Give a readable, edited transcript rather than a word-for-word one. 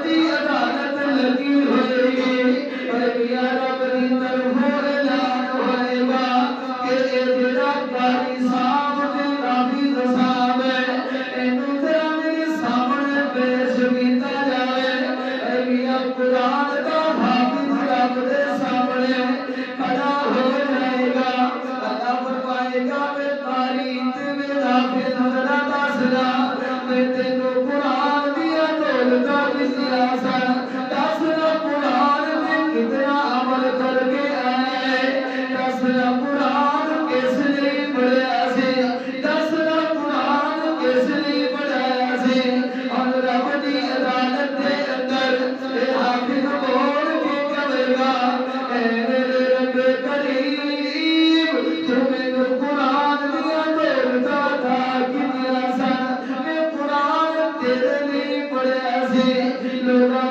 दी अदालत लगी होएगी मियां रब दी तरफों ऐलान होएगा कि ये जेड़ा कारी साहब ते हाफिज साहब है इन्हू तेरा मेरे सामने पेश कीता जाए मियां कुरान दा हाफिज रब दे सामने खड़ा हो जाएगा अल्लाह फरमाएगा मैं कारी ते मैं हाफिज जरा दसना मैं तेनू कुरान दिया दौलतां दित्तियां सन दसना कुरान ते कितना अमल करके आए दसना कुरान किस लिए पढ़िया सी दसना कुरान किस लिए पढ़ाया सी और रब दी अदालत दे अंदर ए हाफिज बोल के कहेगा ऐ मेरे रब करीम तू मैनू कुरान दिया दौलतां अता कीतियां सन मैं कुरान तेरे लिए पढ़िया सी लोगां